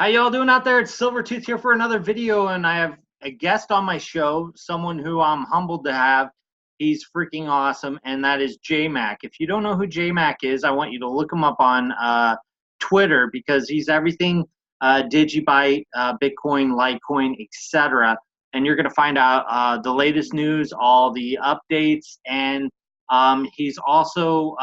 How y'all doing out there? It's Silvertooth here for another video, and I have a guest on my show, someone who I'm humbled to have. He's freaking awesome, and that is J-Mac. If you don't know who J-Mac is, I want you to look him up on Twitter because he's everything Digibyte, Bitcoin, Litecoin, etc. And you're going to find out the latest news, all the updates, and he's also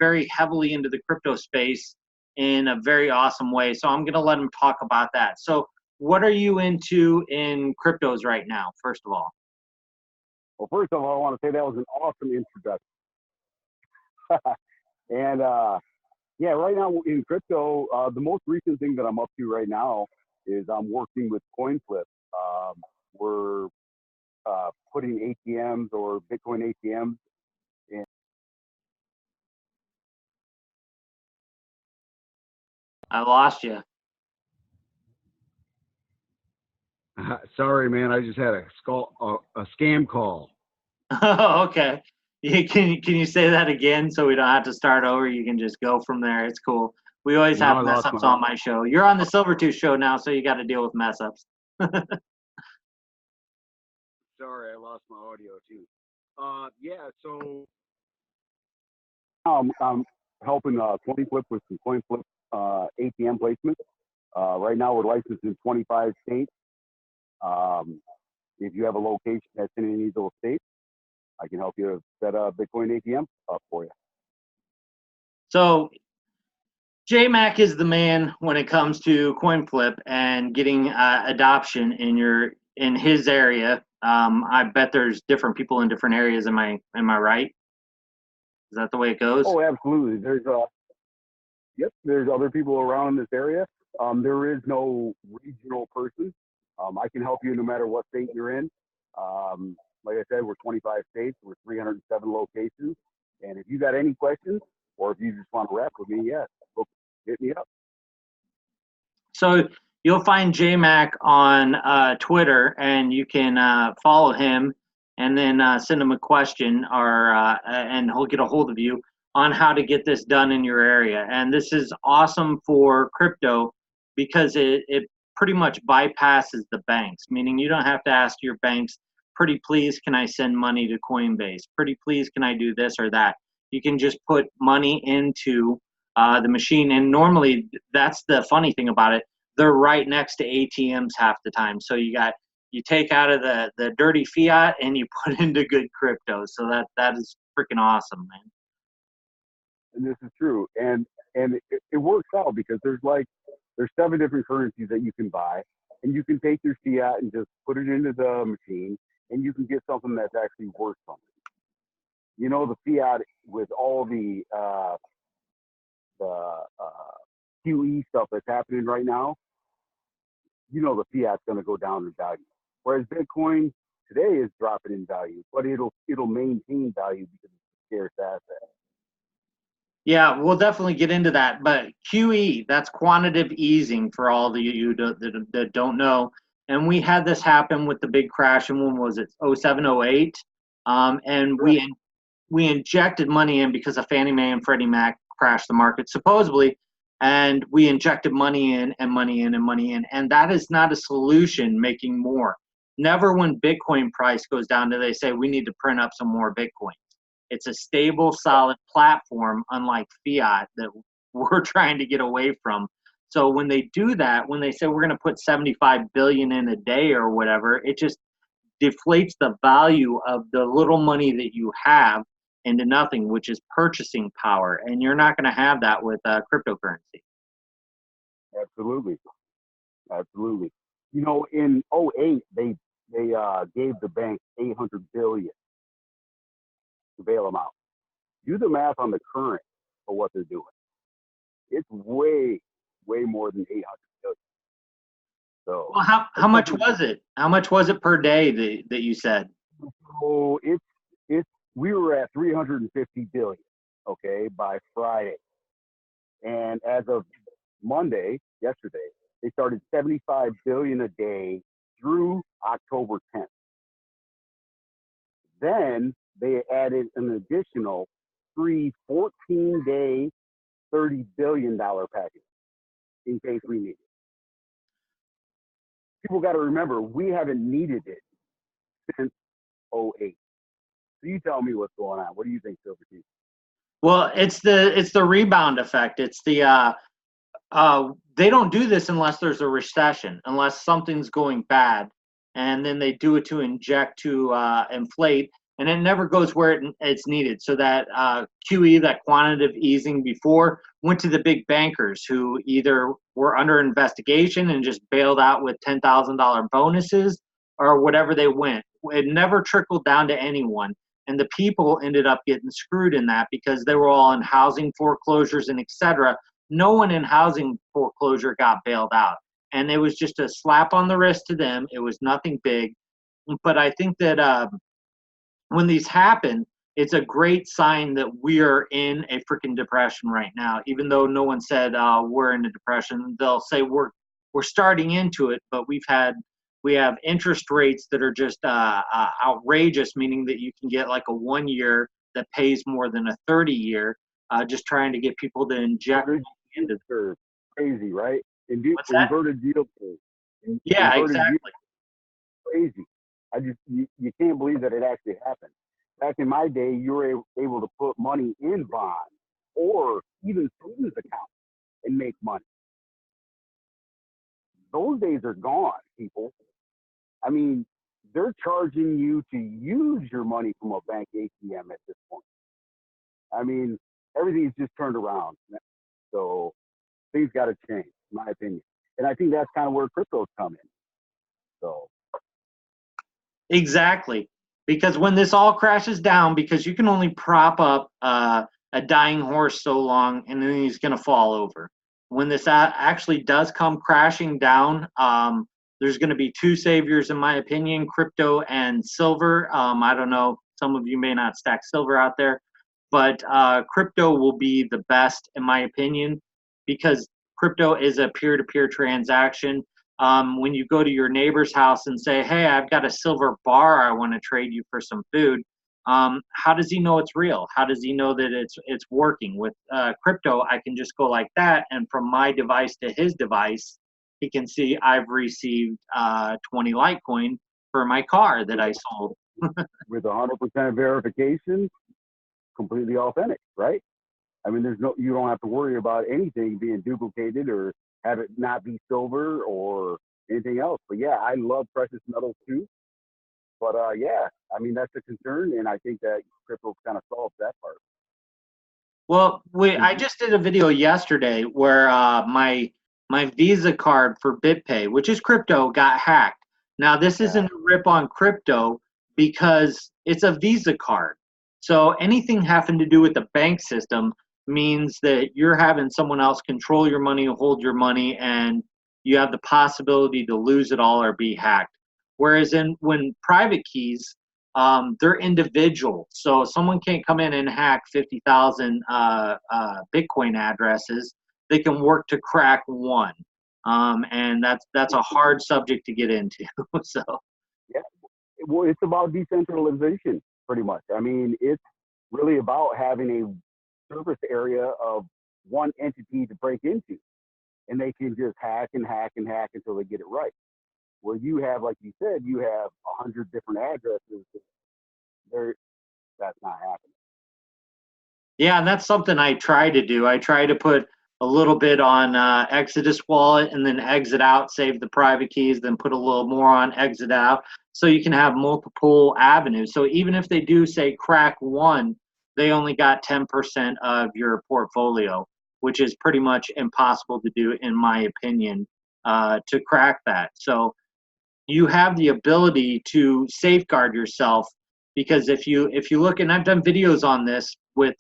very heavily into the crypto space in a very awesome way. So I'm going to let him talk about that. So what are you into in cryptos right now, first of all? Well, first of all, I want to say that was an awesome introduction. And yeah, right now in crypto, the most recent thing that I'm up to right now is I'm working with Coinflip. We're putting ATMs or Bitcoin ATMs in. I lost you. Sorry, man. I just had a scam call. Okay. Can you say that again so we don't have to start over? You can just go from there. It's cool. We always have mess ups on my show. You're on the Silvertooth show now, so you got to deal with mess ups. Sorry, I lost my audio too. Yeah, so I'm helping Coinflip with some Coinflip ATM placements. Right now, we're licensed in 25 states. If you have a location that's in any of those states, I can help you set a Bitcoin ATM up for you. So J-Mac is the man when it comes to Coinflip and getting adoption in his area. I bet there's different people in different areas. Am I right? Is that the way it goes? Oh, absolutely. There's other people around in this area. There is no regional person. I can help you no matter what state you're in. Like I said, we're 25 states, we're 307 locations. And if you got any questions or if you just want to rap with me, yeah, hit me up. So you'll find J-Mac on Twitter, and you can follow him and then send him a question, and he'll get a hold of you on how to get this done in your area. And this is awesome for crypto because it pretty much bypasses the banks, meaning you don't have to ask your banks, pretty please, can I send money to Coinbase? Pretty please, can I do this or that? You can just put money into the machine, and normally that's the funny thing about it. They're right next to ATMs half the time. So you take out of the dirty fiat and you put into good crypto. So that is freaking awesome, man. And this is true, and it works out because there's 7 different currencies that you can buy, and you can take your fiat and just put it into the machine, and you can get something that's actually worth something. You know, the fiat with all the QE stuff that's happening right now, you know the fiat's going to go down in value. Whereas Bitcoin today is dropping in value, but it'll maintain value because it's a scarce asset. Yeah, we'll definitely get into that. But QE, that's quantitative easing for all of you that don't know. And we had this happen with the big crash in, when was it, 07, 08? And we injected money in because of Fannie Mae and Freddie Mac crashed the market, supposedly. And we injected money in and money in and money in. And that is not a solution, making more. Never when Bitcoin price goes down do they say we need to print up some more Bitcoin. It's a stable, solid platform, unlike fiat that we're trying to get away from. So when they do that, when they say we're going to put 75 billion in a day or whatever, it just deflates the value of the little money that you have into nothing, which is purchasing power. And you're not going to have that with cryptocurrency. Absolutely. Absolutely. You know, in 08, they gave the bank 800 billion to bail them out. Do the math on the current for what they're doing. It's way more than 800 billion. So, well, how much was it? How much was it per day that you said? So we were at 350 billion, okay, by Friday. And as of Monday, yesterday, they started 75 billion a day through October 10th. Then they added an additional 3 14-day, $30 billion packages in case we need it. people got to remember we haven't needed it since '08. So you tell me what's going on. What do you think, Silvertooth? Well, it's the rebound effect. It's they don't do this unless there's a recession, unless something's going bad, and then they do it to inject to inflate, and it never goes where it's needed. So that QE, that quantitative easing before, went to the big bankers who either were under investigation and just bailed out with $10,000 bonuses or whatever they went. It never trickled down to anyone. And the people ended up getting screwed in that because they were all in housing foreclosures and et cetera. No one in housing foreclosure got bailed out. And it was just a slap on the wrist to them. It was nothing big. But I think that when these happen, it's a great sign that we are in a freaking depression right now. Even though no one said we're in a depression, they'll say we're starting into it. But we have interest rates that are just outrageous, meaning that you can get like a 1 year that pays more than a 30-year, just trying to get people to inject into the crazy, right? What's that? Inverted yield curve. Yeah, Inverted exactly. Crazy. You can't believe that it actually happened. Back in my day, you were able to put money in bonds or even savings accounts and make money. Those days are gone, people. I mean, they're charging you to use your money from a bank ATM at this point. I mean, everything's just turned around. So things got to change, in my opinion. And I think that's kind of where cryptos come in. So exactly, because when this all crashes down, because you can only prop up a dying horse so long, and then he's going to fall over. When this actually does come crashing down, there's going to be two saviors, in my opinion: crypto and silver. I don't know. Some of you may not stack silver out there, but crypto will be the best, in my opinion, because crypto is a peer-to-peer transaction. When you go to your neighbor's house and say, "Hey, I've got a silver bar. I want to trade you for some food," how does he know it's real? How does he know that it's working? With crypto, I can just go like that, and from my device to his device, he can see I've received 20 Litecoin for my car that I sold. With 100% verification, completely authentic, right? I mean, you don't have to worry about anything being duplicated or have it not be silver or anything else. But yeah, I love precious metals too. But yeah, I mean, that's a concern. And I think that crypto kind of solves that part. Well, I just did a video yesterday where my Visa card for BitPay, which is crypto, got hacked. Now, this isn't a rip on crypto because it's a Visa card. So anything having to do with the bank system means that you're having someone else control your money, hold your money, and you have the possibility to lose it all or be hacked. Whereas when private keys, they're individual. So someone can't come in and hack 50,000 Bitcoin addresses. They can work to crack one. And that's a hard subject to get into. So yeah, well, it's about decentralization, pretty much. I mean, it's really about having a surface area of one entity to break into, and they can just hack and hack and hack until they get it right. Where you have, like you said, you have 100 different addresses. That's not happening. yeah, and that's something I try to do. I try to put a little bit on Exodus wallet and then exit out, save the private keys, then put a little more on exit out, so you can have multiple avenues. So even if they do say crack one, they only got 10% of your portfolio, which is pretty much impossible to do, in my opinion, to crack that. So you have the ability to safeguard yourself, because if you look, and I've done videos on this with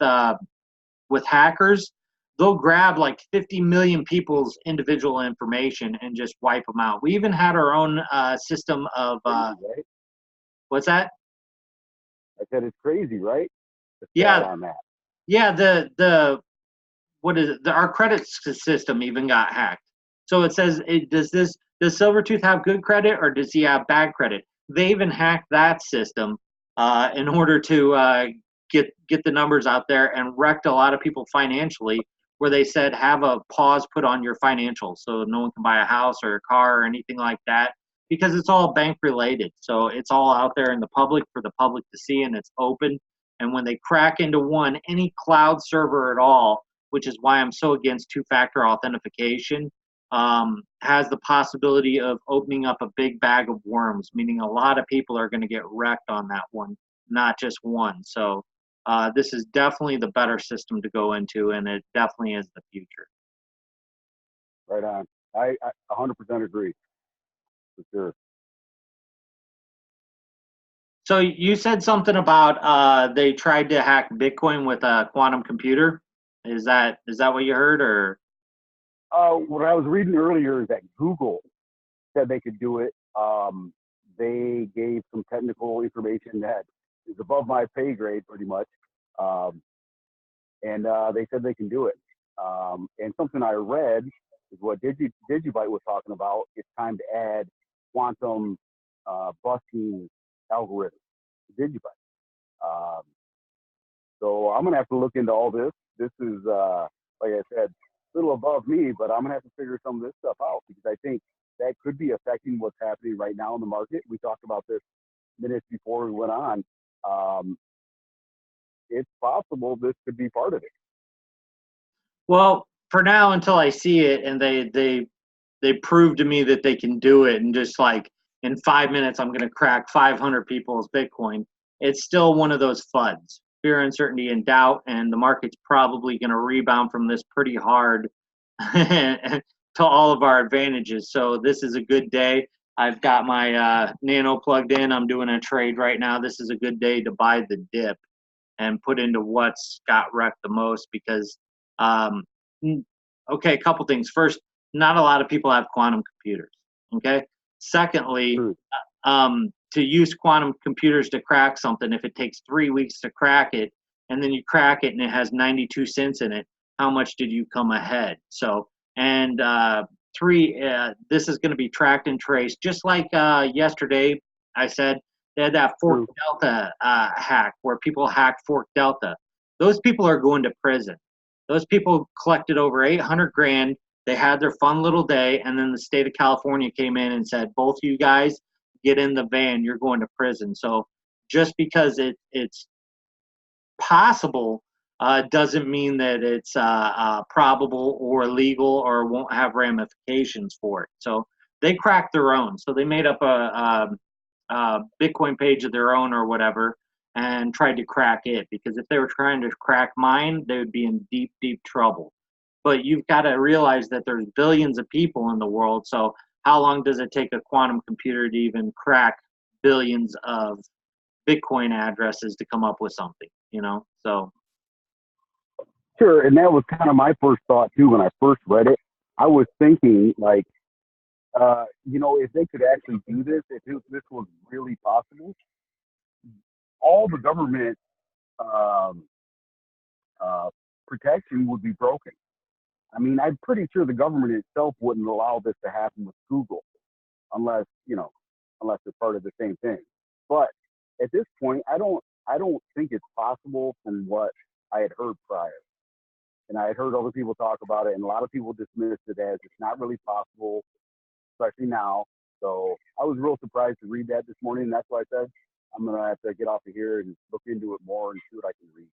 hackers, they'll grab like 50 million people's individual information and just wipe them out. We even had our own system of what's that? I said it's crazy, right? Yeah, on that. yeah. The what is it? Our credit system even got hacked. So it says, does Silvertooth have good credit or does he have bad credit? They even hacked that system in order to get the numbers out there, and wrecked a lot of people financially, where they said have a pause put on your financials so no one can buy a house or a car or anything like that. because it's all bank related. So it's all out there in the public for the public to see, and it's open. And when they crack into one, any cloud server at all, which is why I'm so against two-factor authentication, has the possibility of opening up a big bag of worms, meaning a lot of people are going to get wrecked on that one, not just one. So this is definitely the better system to go into, and it definitely is the future. Right on. I 100% agree, for sure. So you said something about they tried to hack Bitcoin with a quantum computer. Is that what you heard, or? What I was reading earlier is that Google said they could do it. They gave some technical information that is above my pay grade, pretty much, um, and they said they can do it. And something I read is what Digibyte was talking about. It's time to add quantum busting algorithms to Digibyte. Um, so I'm gonna have to look into all this. This is, like I said, a little above me, but I'm gonna have to figure some of this stuff out because I think that could be affecting what's happening right now in the market. We talked about this minutes before we went on. Um, it's possible this could be part of it. Well, for now, until I see it and they prove to me that they can do it, and just like in 5 minutes I'm going to crack 500 people's Bitcoin, it's still one of those FUDs, fear, uncertainty, and doubt, and the market's probably going to rebound from this pretty hard to all of our advantages. So this is a good day. I've got my Nano plugged in. I'm doing a trade right now. This is a good day to buy the dip and put into what's got wrecked the most because um, okay, a couple things. First, not a lot of people have quantum computers. Okay. Secondly, True. to use quantum computers to crack something, if it takes 3 weeks to crack it, and then you crack it and it has 92 cents in it, how much did you come ahead? So, and three, this is going to be tracked and traced, just like yesterday. I said they had that Fork True. Delta hack where people hacked Fork Delta. Those people are going to prison. Those people collected over 800 grand. They had their fun little day, and then the state of California came in and said, both you guys get in the van, you're going to prison. So just because it's possible doesn't mean that it's probable or legal or won't have ramifications for it. So they cracked their own. So they made up a Bitcoin page of their own or whatever and tried to crack it, because if they were trying to crack mine, they would be in deep, deep trouble. But you've got to realize that there's billions of people in the world. So how long does it take a quantum computer to even crack billions of Bitcoin addresses to come up with something, you know? So Sure. And that was kind of my first thought too when I first read it. I was thinking like, if they could actually do this, if this was really possible, all the government um, uh, protection would be broken. I mean, I'm pretty sure the government itself wouldn't allow this to happen with Google unless, unless they're part of the same thing. But at this point, I don't think it's possible from what I had heard prior. And I had heard other people talk about it, and a lot of people dismissed it as it's not really possible, especially now. So I was real surprised to read that this morning. And that's why I said I'm going to have to get off of here and look into it more and see what I can read.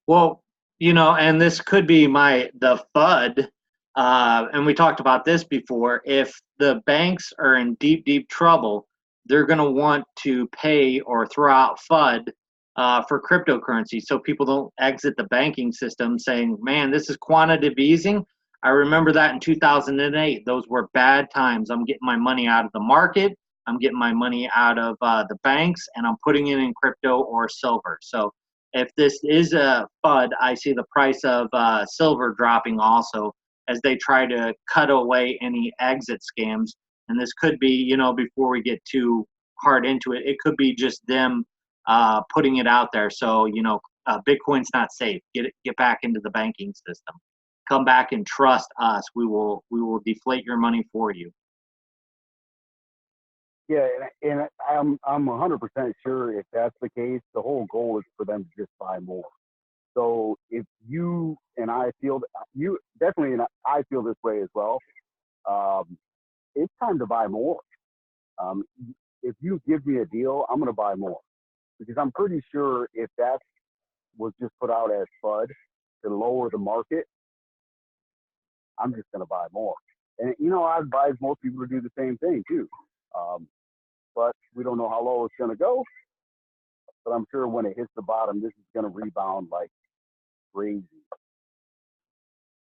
well, and this could be the FUD, and we talked about this before. If the banks are in deep, deep trouble, they're going to want to pay or throw out FUD for cryptocurrency, so people don't exit the banking system saying, "Man, this is quantitative easing." I remember that in 2008. Those were bad times. I'm getting my money out of the market. I'm getting my money out of the banks, and I'm putting it in crypto or silver. So if this is a FUD, I see the price of silver dropping also as they try to cut away any exit scams. And this could be, before we get too hard into it, it could be just them putting it out there. So, Bitcoin's not safe. Get back into the banking system. Come back and trust us. We will deflate your money for you. Yeah, and I'm 100% sure if that's the case, the whole goal is for them to just buy more. So if you and I feel you definitely, and I feel this way as well. Um, it's time to buy more. Um, if you give me a deal, I'm going to buy more because I'm pretty sure if that was just put out as FUD to lower the market, I'm just going to buy more. And, I advise most people to do the same thing too. Um, but we don't know how low it's going to go. But I'm sure when it hits the bottom, this is going to rebound like crazy.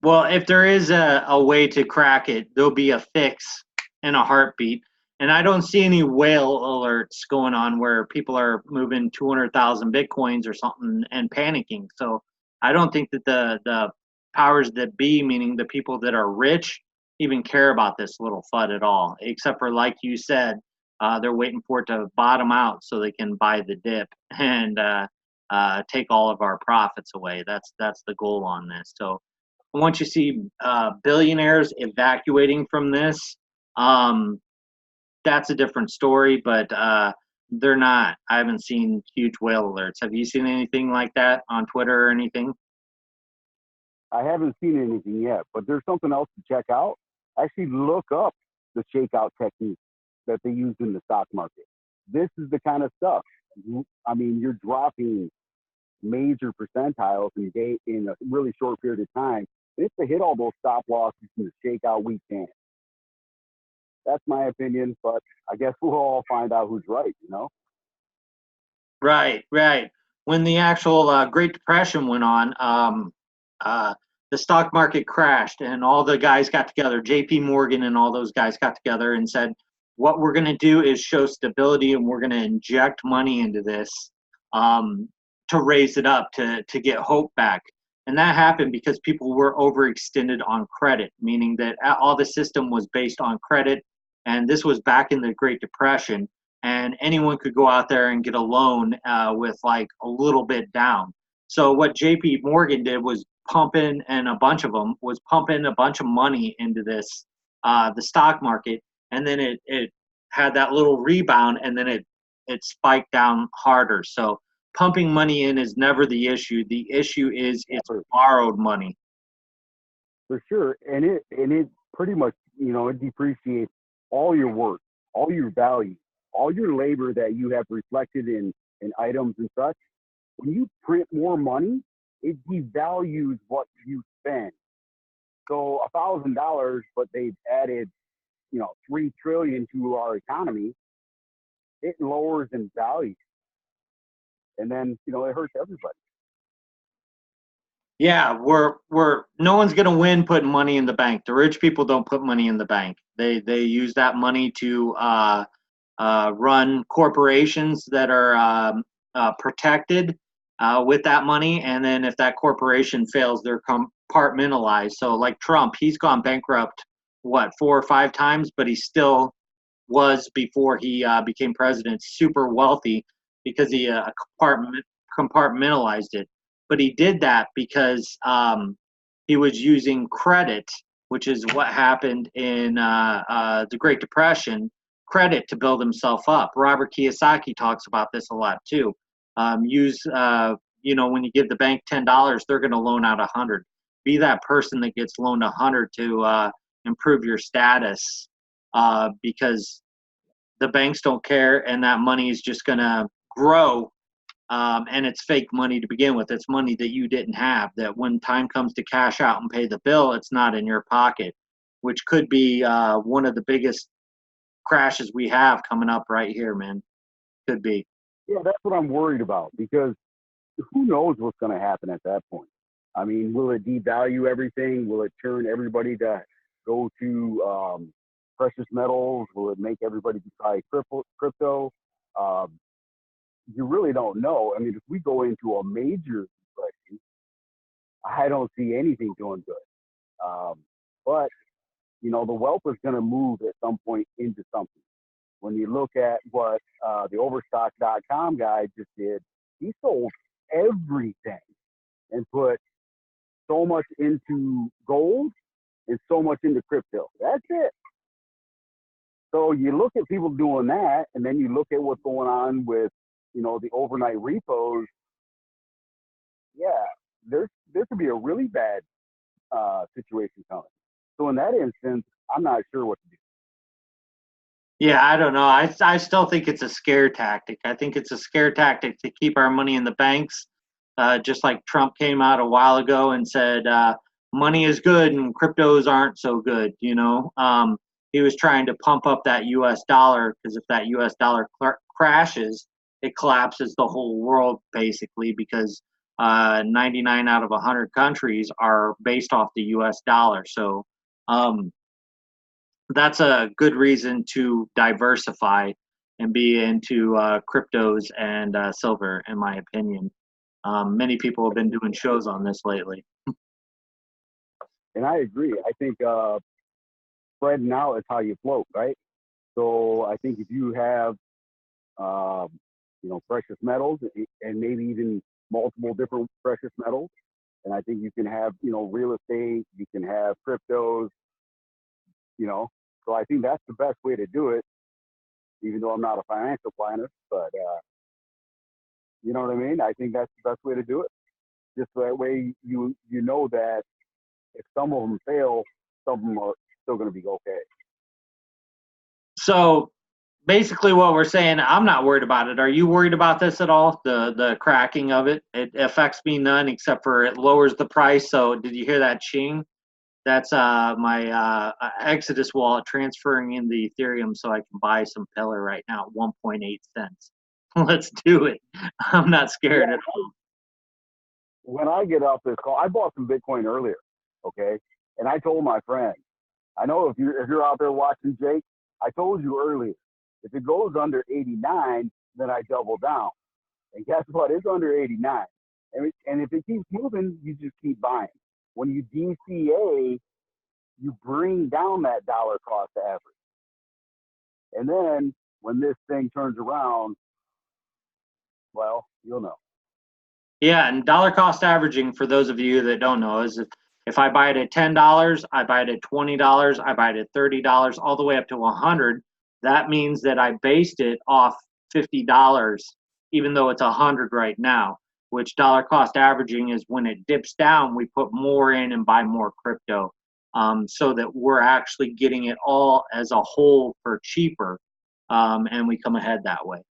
Well, if there is a way to crack it, there'll be a fix in a heartbeat. And I don't see any whale alerts going on where people are moving 200,000 bitcoins or something and panicking. So I don't think that the powers that be, meaning the people that are rich, even care about this little FUD at all. Except for, like you said, they're waiting for it to bottom out so they can buy the dip and take all of our profits away. That's the goal on this. So once you see billionaires evacuating from this, that's a different story. But they're not. I haven't seen huge whale alerts. Have you seen anything like that on Twitter or anything? I haven't seen anything yet, but there's something else to check out. Actually, look up the shakeout technique that they use in the stock market. This is the kind of stuff. I mean, you're dropping major percentiles in a really short period of time. And if they hit all those stop losses in the shakeout, we can. That's my opinion, but I guess we'll all find out who's right. Right, right. When the actual Great Depression went on, uh, the stock market crashed, and all the guys got together. J.P. Morgan and all those guys got together and said, "What we're going to do is show stability, and we're going to inject money into this um, to raise it up to get hope back." And that happened because people were overextended on credit, meaning that all the system was based on credit, and this was back in the Great Depression, and anyone could go out there and get a loan with like a little bit down. So what JP Morgan did was pump in, and a bunch of them was pumping a bunch of money into this, the stock market, and then it had that little rebound, and then it spiked down harder. So pumping money in is never the issue. The issue is it's borrowed money. For sure, and it pretty much it depreciates all your work, all your value, all your labor that you have reflected in items and such. When you print more money, it devalues what you spend. So $1,000, but they've added 3 trillion to our economy. It lowers in value, and then it hurts everybody. Yeah, we're no one's gonna win putting money in the bank. The rich people don't put money in the bank. They use that money to run corporations that are protected with that money, and then if that corporation fails, they're compartmentalized. So, like Trump, he's gone bankrupt what 4 or 5 times, but he still was before he became president super wealthy because he compartmentalized it. But he did that because he was using credit, which is what happened in the Great Depression, credit to build himself up. Robert Kiyosaki talks about this a lot too. Use when you give the bank $10, they're going to loan out 100. Be that person that gets loaned 100 to improve your status, because the banks don't care, and that money is just going to grow. And it's fake money to begin with. It's money that you didn't have, that when time comes to cash out and pay the bill, it's not in your pocket, which could be one of the biggest crashes we have coming up right here, man. Could be. Yeah, that's what I'm worried about because who knows what's going to happen at that point. I mean, will it devalue everything? Will it turn everybody to go to precious metals? Will it make everybody buy crypto? Um, you really don't know. I mean, if we go into a major depression, I don't see anything doing good. But the wealth is going to move at some point into something. When you look at what the Overstock.com guy just did, he sold everything and put so much into gold and so much into crypto. That's it. So you look at people doing that, and then you look at what's going on with, the overnight repos. Yeah, there could be a really bad situation coming. So in that instance, I'm not sure what to do. Yeah, I don't know. I still think it's a scare tactic. I think it's a scare tactic to keep our money in the banks. Just like Trump came out a while ago and said money is good and cryptos aren't so good. He was trying to pump up that U.S. dollar because if that U.S. dollar crashes, it collapses the whole world basically because 99 out of 100 countries are based off the U.S. dollar. So um, that's a good reason to diversify and be into cryptos and silver, in my opinion. Many people have been doing shows on this lately. And I agree. I think spreading out is how you float, right? So I think if you have, um, precious metals and maybe even multiple different precious metals, and I think you can have, real estate, you can have cryptos, you know. So I think that's the best way to do it, even though I'm not a financial planner, but you know what I mean? I think that's the best way to do it. Just so that way you know that if some of them fail, some of them are still going to be okay. So basically, what we're saying, I'm not worried about it. Are you worried about this at all? The cracking of it? It affects me none, except for it lowers the price. So did you hear that ching? That's my Exodus wallet transferring in the Ethereum so I can buy some Pillar right now at 1.8 cents. Let's do it. I'm not scared Yeah, at all. when I get off this call, I bought some Bitcoin earlier, okay? And I told my friend, I know if you're out there watching, Jake, I told you earlier, if it goes under 89, then I double down. And guess what? It's under 89. And if it keeps moving, you just keep buying. When you DCA, you bring down that dollar cost average. And then when this thing turns around, well, you'll know. Yeah, and dollar cost averaging for those of you that don't know is if I buy it at $10, I buy it at $20, I buy it at $30, all the way up to 100. That means that I based it off $50, even though it's 100 right now. Which dollar cost averaging is when it dips down, we put more in and buy more crypto, so that we're actually getting it all as a whole for cheaper, and we come ahead that way.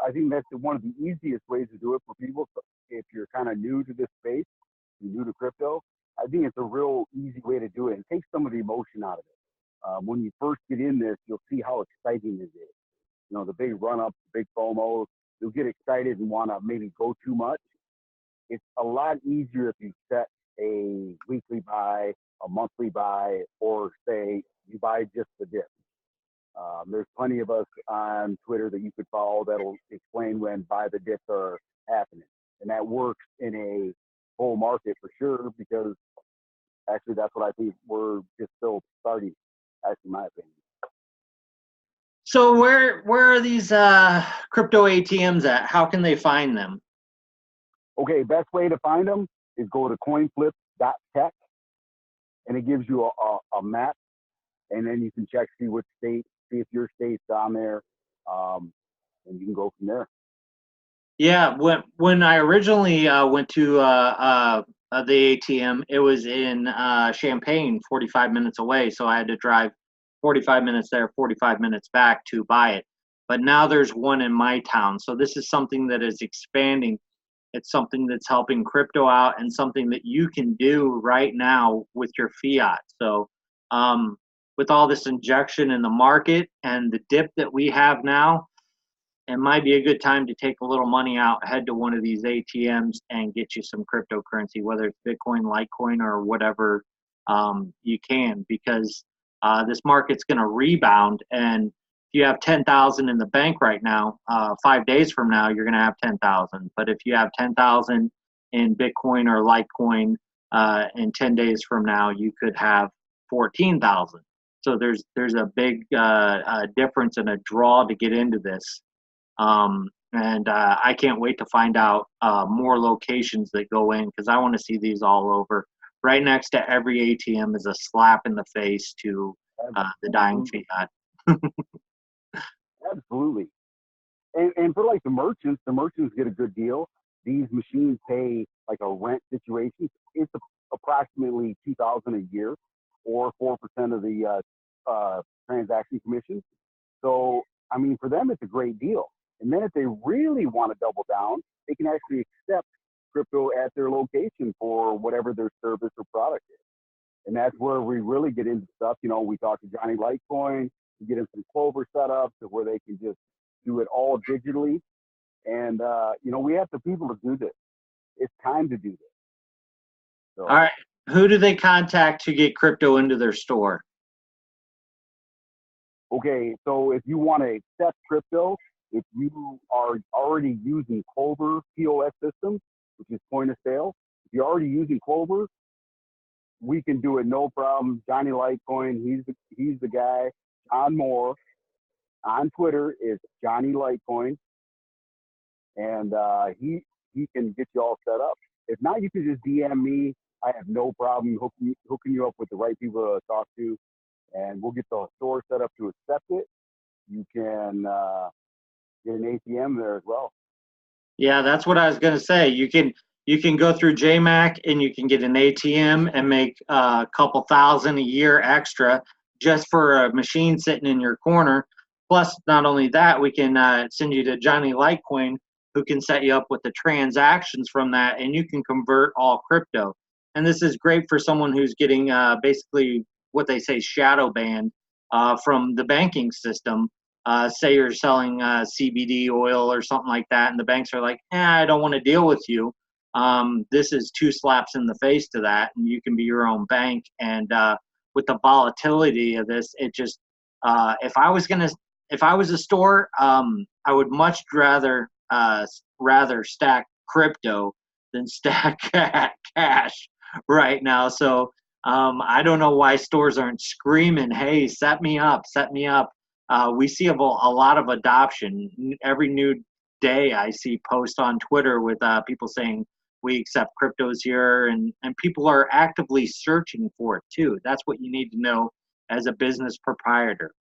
I think that's one of the easiest ways to do it for people. So if you're kind of new to this space, you're new to crypto, I think it's a real easy way to do it and take some of the emotion out of it. When you first get in this, you'll see how exciting it is. The big run ups, the big FOMOs, you'll get excited and want to maybe go too much. It's a lot easier if you set a weekly buy, a monthly buy, or say you buy just the dip. There's plenty of us on Twitter that you could follow that'll explain when buy the dips are happening. And that works in a bull market for sure, because actually that's what I think we're just still starting, that's in my opinion. So where are these crypto ATMs at? How can they find them? Okay, best way to find them is go to coinflip.tech, and it gives you a map, and then you can check, see which state, see if your state's on there, and you can go from there. Yeah, when I originally went to the ATM, it was in Champaign, 45 minutes away, so I had to drive 45 minutes there, 45 minutes back to buy it. But now there's one in my town, so this is something that is expanding. It's something that's helping crypto out and something that you can do right now with your fiat. So, with all this injection in the market and the dip that we have now, it might be a good time to take a little money out, head to one of these ATMs, and get you some cryptocurrency, whether it's Bitcoin, Litecoin, or whatever you can, because this market's going to rebound. And if you have 10,000 in the bank right now, 5 days from now, you're going to have 10,000. But if you have 10,000 in Bitcoin or Litecoin, in 10 days from now, you could have 14,000. So there's a big difference and a draw to get into this. And I can't wait to find out more locations that go in, because I want to see these all over. Right next to every ATM is a slap in the face to the dying fiat. Absolutely. And for like the merchants get a good deal. These machines pay like a rent situation. It's approximately $2,000 a year, or 4% of the transaction commissions. So, I mean, for them, it's a great deal. And then if they really want to double down, they can actually accept crypto at their location for whatever their service or product is. And that's where we really get into stuff. You know, we talk to Johnny Litecoin, we get in some Clover setups where they can just do it all digitally. And, you know, we have the people to do this. It's time to do this. So, All right. Who do they contact to get crypto into their store? okay, so if you want to accept crypto, if you are already using Clover POS systems, which is point of sale, if you're already using Clover, we can do it no problem. Johnny Litecoin, he's the guy. John Moore on Twitter is Johnny Litecoin, and he can get you all set up. If not, you can just DM me. I have no problem hooking you up with the right people to talk to, and we'll get the store set up to accept it. You can get an ATM there as well. Yeah, that's what I was gonna say. You can go through JMac and you can get an ATM and make a couple thousand a year extra just for a machine sitting in your corner. Plus, not only that, we can send you to Johnny Litecoin, who can set you up with the transactions from that, and you can convert all crypto. And this is great for someone who's getting basically what they say shadow banned from the banking system. Say you're selling CBD oil or something like that, and the banks are like, I don't want to deal with you. This is two slaps in the face to that, and you can be your own bank. And with the volatility of this, it just if I was a store, I would much rather stack crypto than stack cash right now. So I don't know why stores aren't screaming, "Hey, set me up, set me up." We see a lot of adoption. Every new day I see posts on Twitter with people saying we accept cryptos here, and people are actively searching for it too. That's what you need to know as a business proprietor.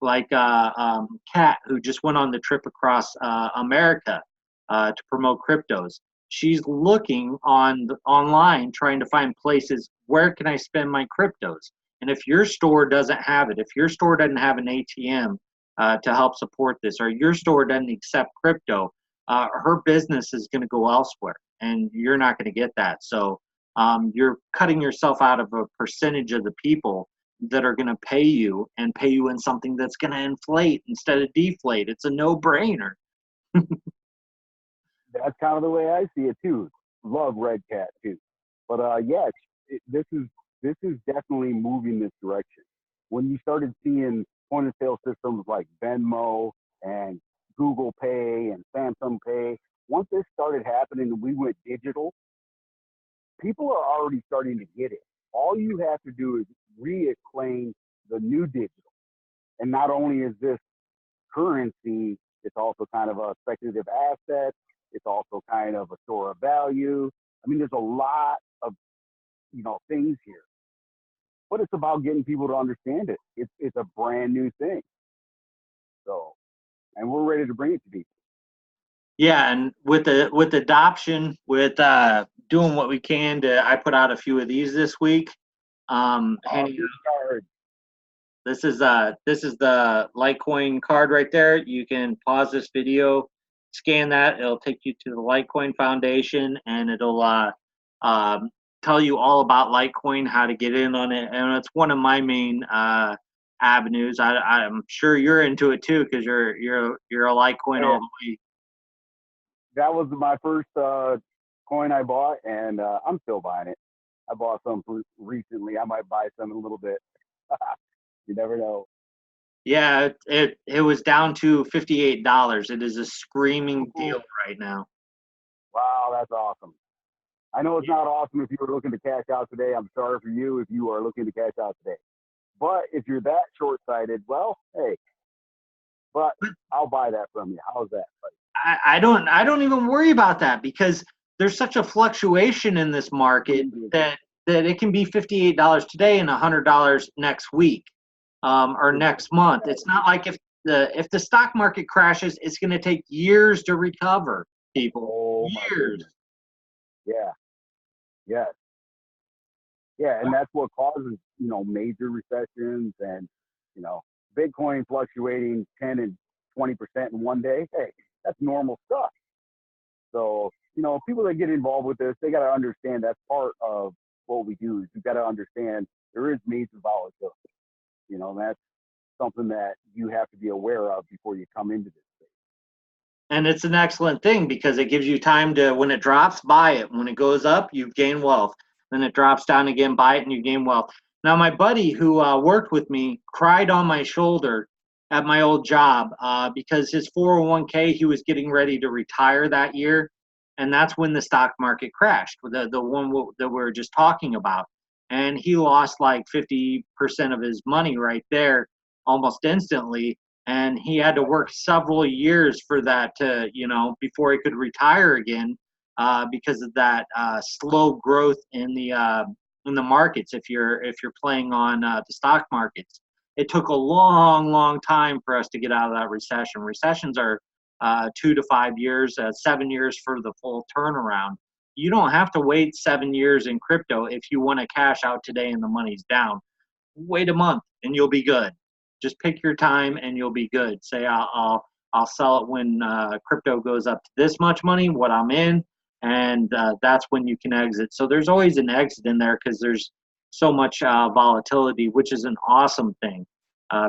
Like Kat, who just went on the trip across America to promote cryptos. She's looking online trying to find places where can I spend my cryptos. And if your store doesn't have it, if your store doesn't have an ATM to help support this, or your store doesn't accept crypto, her business is going to go elsewhere, and you're not going to get that. So you're cutting yourself out of a percentage of the people that are going to pay you and pay you in something that's going to inflate instead of deflate. It's a no-brainer. That's kind of the way I see it too. Love Red Cat too, but yeah, this is definitely moving this direction. When you started seeing point of sale systems like Venmo and Google Pay and Samsung Pay, once this started happening and we went digital, people are already starting to get it. All you have to do is re-explain the new digital. And not only is this currency, it's also kind of a speculative asset. It's also kind of a store of value. I mean, there's a lot of, you know, things here, but it's about getting people to understand it. It's a brand new thing. So, and we're ready to bring it to people. Yeah, and with adoption, with doing what we can to, I put out a few of these this week. This is the Litecoin card right there. You can pause this video, scan that. It'll take you to the Litecoin Foundation, and it'll tell you all about Litecoin, how to get in on it, and it's one of my main avenues. I'm sure you're into it too, because you're a Litecoin all the way. That was my first coin I bought, and I'm still buying it. I bought some recently. I might buy some in a little bit. You never know. Yeah, it was down to $58. It is a screaming deal right now. Wow, that's awesome. I know it's not awesome if you were looking to cash out today. I'm sorry for you if you are looking to cash out today. But if you're that short-sighted, well, hey, but I'll buy that from you. How's that, buddy? I don't even worry about that, because there's such a fluctuation in this market that it can be $58 today and $100 next week or next month. It's not like if the stock market crashes, it's going to take years to recover. People, years. Yeah. Yeah, and that's what causes, you know, major recessions and, You know, Bitcoin fluctuating 10 and 20% in one day. Hey, that's normal stuff. So, you know, people that get involved with this, they got to understand that's part of what we do. Is you got to understand there is major volatility. You know, that's something that you have to be aware of before you come into this space. And it's an excellent thing because it gives you time to, when it drops, buy it. When it goes up, you've gained wealth. Then it drops down again, buy it, and you gain wealth. Now, my buddy who worked with me cried on my shoulder at my old job because his 401k, he was getting ready to retire that year. And that's when the stock market crashed, the one that we were just talking about. And he lost like 50% of his money right there almost instantly, and he had to work several years for that to, you know, before he could retire again, because of that slow growth in the markets. If you're playing on the stock markets, it took a long time for us to get out of that recession. Recessions are 2 to 5 years, 7 years for the full turnaround. You don't have to wait 7 years in crypto if you want to cash out today and the money's down. Wait a month and you'll be good. Just pick your time and you'll be good. Say I'll sell it when crypto goes up to this much money, what I'm in, and that's when you can exit. So there's always an exit in there because there's so much volatility, which is an awesome thing.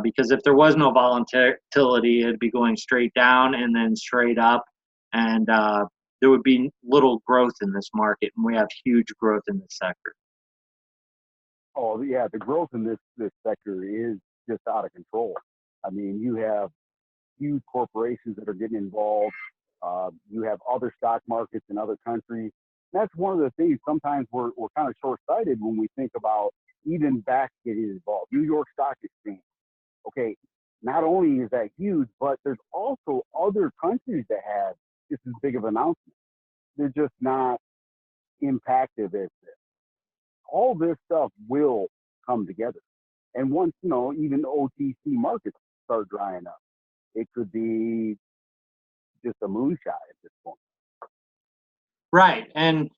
Because if there was no volatility, it'd be going straight down and then straight up, and there would be little growth in this market, and we have huge growth in this sector. Oh yeah, the growth in this sector is just out of control. I mean, you have huge corporations that are getting involved. You have other stock markets in other countries. That's one of the things. Sometimes we're kind of short-sighted when we think about even back getting involved. New York Stock Exchange. Okay, not only is that huge, but there's also other countries that have just as big of announcements. They're just not impacted as this. All this stuff will come together. And once, you know, even OTC markets start drying up, it could be just a moonshot at this point. Right, and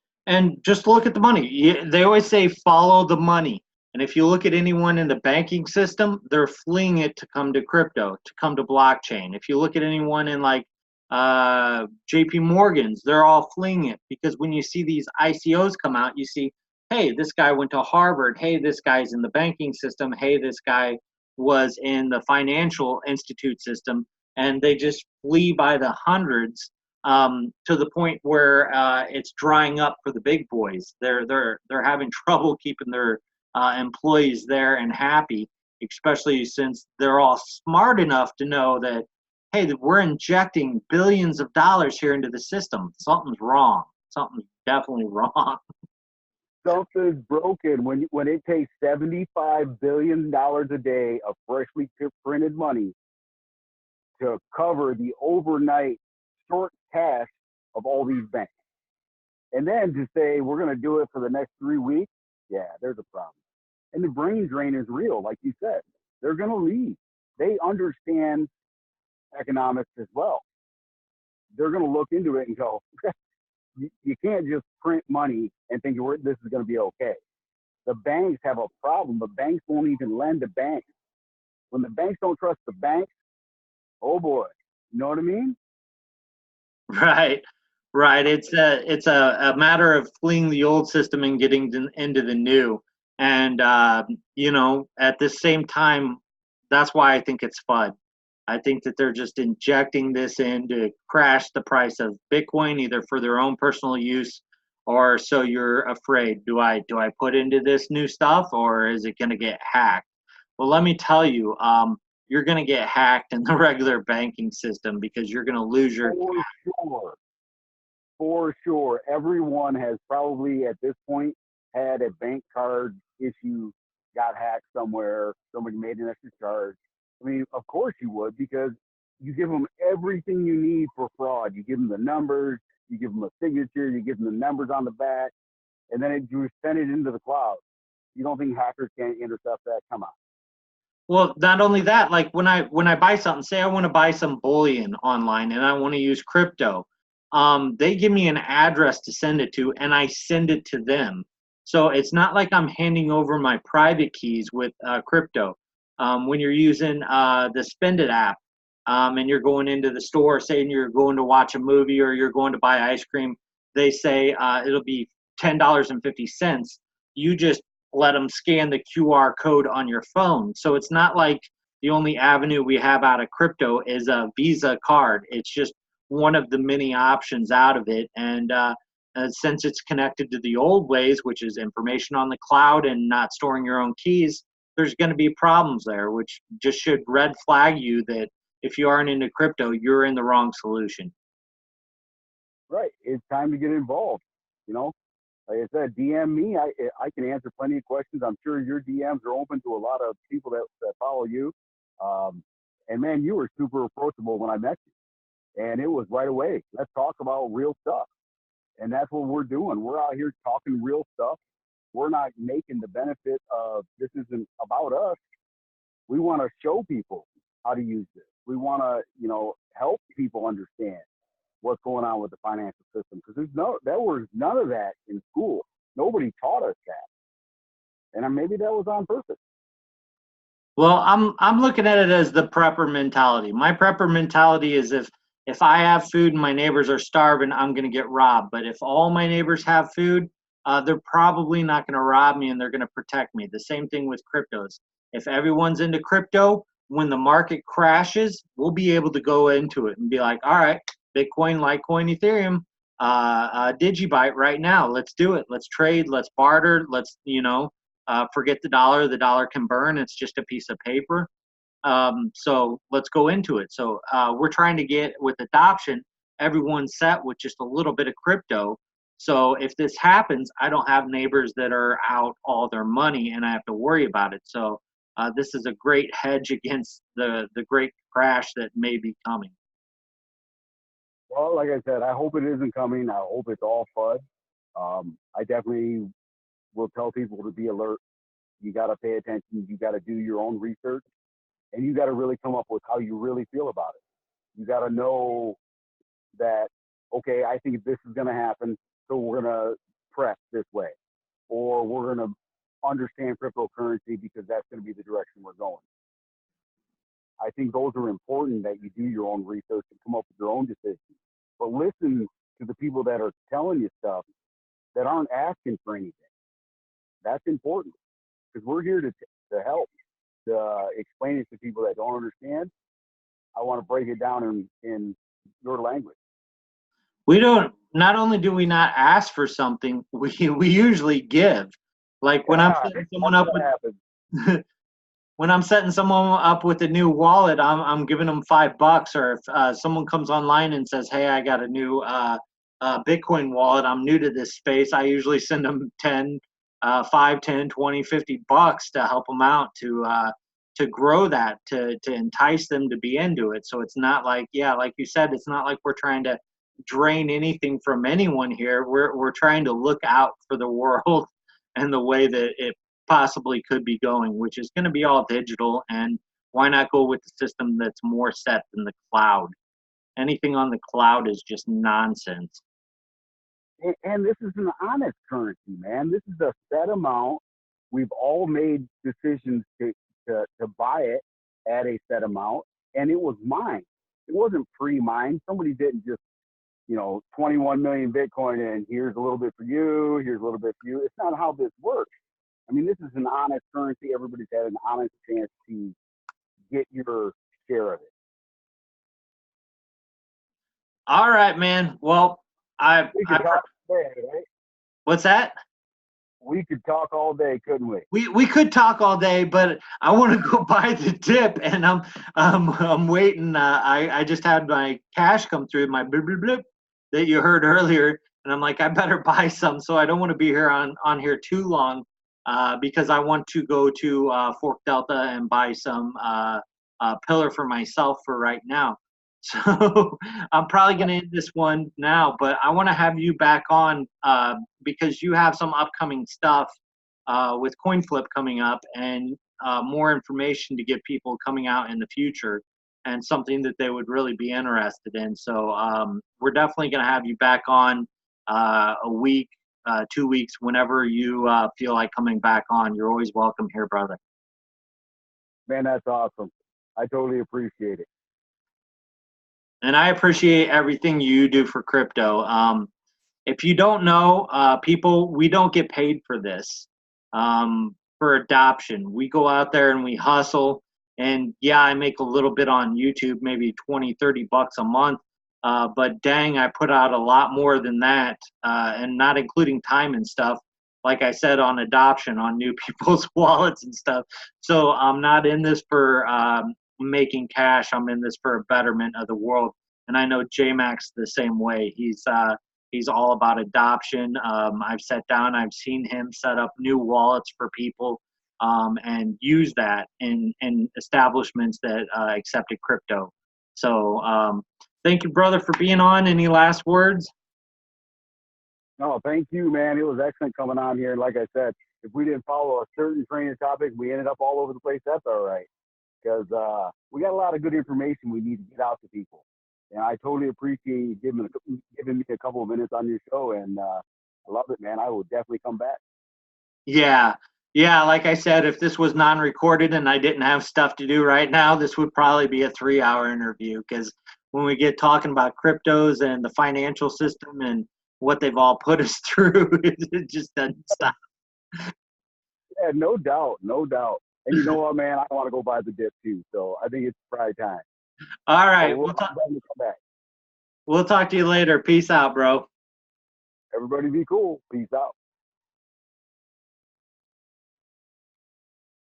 just look at the money. They always say follow the money. And if you look at anyone in the banking system, they're fleeing it to come to crypto, to come to blockchain. If you look at anyone in like JP Morgan's, they're all fleeing it because when you see these ICOs come out, you see, hey, this guy went to Harvard. Hey, this guy's in the banking system. Hey, this guy was in the financial institute system, and they just flee by the hundreds, to the point where it's drying up for the big boys. They're having trouble keeping their employees there and happy, especially since they're all smart enough to know that, hey, that we're injecting billions of dollars here into the system. Something's wrong. Something's definitely wrong. Something's broken when it takes $75 billion a day of freshly printed money to cover the overnight short cash of all these banks. And then to say we're going to do it for the next 3 weeks, yeah, there's a problem. And the brain drain is real, like you said. They're going to leave. They understand economics as well. They're going to look into it and go, you can't just print money and think this is going to be okay. The banks have a problem. The banks won't even lend to banks. When the banks don't trust the banks, oh boy, you know what I mean? Right, right. It's a matter of fleeing the old system and getting into the new. And you know, at the same time, that's why I think it's FUD. I think that they're just injecting this in to crash the price of Bitcoin, either for their own personal use or so you're afraid. Do I put into this new stuff or is it going to get hacked? Well, let me tell you, you're going to get hacked in the regular banking system because you're going to lose your. For sure. For sure. Everyone has probably at this point had a bank card issue, got hacked somewhere, somebody made an extra charge. I mean, of course you would, because you give them everything you need for fraud. You give them the numbers, you give them a signature, you give them the numbers on the back, and then you send it into the cloud. You don't think hackers can't intercept that? Come on. Well, not only that, like when I buy something, say I want to buy some bullion online and I want to use crypto, they give me an address to send it to, and I send it to them. So it's not like I'm handing over my private keys with crypto. When you're using the Spend It app, and you're going into the store, saying you're going to watch a movie or you're going to buy ice cream, they say it'll be $10.50. You just let them scan the QR code on your phone. So it's not like the only avenue we have out of crypto is a Visa card. It's just one of the many options out of it. And since it's connected to the old ways, which is information on the cloud and not storing your own keys, there's going to be problems there, which just should red flag you that if you aren't into crypto, you're in the wrong solution. Right. It's time to get involved. You know, like I said, DM me. I can answer plenty of questions. I'm sure your DMs are open to a lot of people that follow you. And man, you were super approachable when I met you, and it was right away. Let's talk about real stuff, and that's what we're doing. We're out here talking real stuff. We're not making the benefit of this isn't about us. We want to show people how to use this. We want to, help people understand what's going on with the financial system because there was none of that in school. Nobody taught us that, and maybe that was on purpose. Well, I'm looking at it as the prepper mentality. My prepper mentality is if I have food and my neighbors are starving, I'm going to get robbed. But if all my neighbors have food, they're probably not going to rob me and they're going to protect me. The same thing with cryptos. If everyone's into crypto, when the market crashes, we'll be able to go into it and be like, all right, Bitcoin, Litecoin, Ethereum, Digibyte right now. Let's do it. Let's trade. Let's barter. Let's, forget the dollar. The dollar can burn. It's just a piece of paper. So let's go into it. So we're trying to get with adoption, everyone's set with just a little bit of crypto. So if this happens, I don't have neighbors that are out all their money and I have to worry about it. So this is a great hedge against the great crash that may be coming. Well, like I said, I hope it isn't coming. I hope it's all FUD. I definitely will tell people to be alert. You got to pay attention. You got to do your own research, and you got to really come up with how you really feel about it. You got to know that, okay, I think this is going to happen, so we're going to press this way, or we're going to understand cryptocurrency because that's going to be the direction we're going. I think those are important that you do your own research and come up with your own decisions. But listen to the people that are telling you stuff that aren't asking for anything. That's important because we're here to help, to explain it to people that don't understand. I want to break it down in your language. We don't. Not only do we not ask for something, we usually give. Like when I'm setting someone up with when I'm setting someone up with a new wallet, I'm giving them $5. Or if someone comes online and says, "Hey, I got a new Bitcoin wallet. I'm new to this space," I usually send them 10, 5, 10, 20, $50 to help them out to grow that to entice them to be into it. So it's not like, yeah, like you said, it's not like we're trying to drain anything from anyone here. We're trying to look out for the world and the way that it possibly could be going, which is going to be all digital. And why not go with the system that's more set than the cloud? Anything on the cloud is just nonsense. And this is an honest currency, man. This is a set amount. We've all made decisions to buy it at a set amount, and it was mine. It wasn't pre-mined. Somebody didn't just 21 million Bitcoin, and here's a little bit for you, here's a little bit for you. It's not how this works. I mean, this is an honest currency. Everybody's had an honest chance to get your share of it. All right, man. Well, We could talk all day, right? What's that? We could talk all day, couldn't we? We could talk all day, but I want to go buy the dip, and I'm waiting. I just had my cash come through, my blip blip blip that you heard earlier, and I'm like, I better buy some. So I don't want to be here on here too long, because I want to go to Fork Delta and buy some pillar for myself for right now. So I'm probably going to end this one now, but I want to have you back on because you have some upcoming stuff with Coinflip coming up and more information to give people coming out in the future and something that they would really be interested in. So we're definitely going to have you back on a week, 2 weeks, whenever you feel like coming back on. You're always welcome here, brother. Man, that's awesome. I totally appreciate it. And I appreciate everything you do for crypto. If you don't know, people, we don't get paid for this, for adoption. We go out there and we hustle. And yeah, I make a little bit on YouTube, maybe 20, 30 bucks a month. But dang, I put out a lot more than that, and not including time and stuff. Like I said, on adoption, on new people's wallets and stuff. So I'm not in this for making cash. I'm in this for a betterment of the world. And I know JMax the same way. He's all about adoption. I've sat down, I've seen him set up new wallets for people, and use that in establishments that accepted crypto. So thank you, brother, for being on. Any last words? No, thank you, man. It was excellent coming on here. And like I said, if we didn't follow a certain train of topic, we ended up all over the place. That's all right. Because we got a lot of good information we need to get out to people. And I totally appreciate you giving me a couple of minutes on your show. And I love it, man. I will definitely come back. Yeah. Yeah, like I said, if this was non-recorded and I didn't have stuff to do right now, this would probably be a 3-hour interview, because when we get talking about cryptos and the financial system and what they've all put us through, it just doesn't stop. Yeah, no doubt. No doubt. And you know what, man? I want to go buy the dip too. So I think it's Friday time. All But right, I'm glad to come back. we'll talk to you later. Peace out, bro. Everybody be cool. Peace out.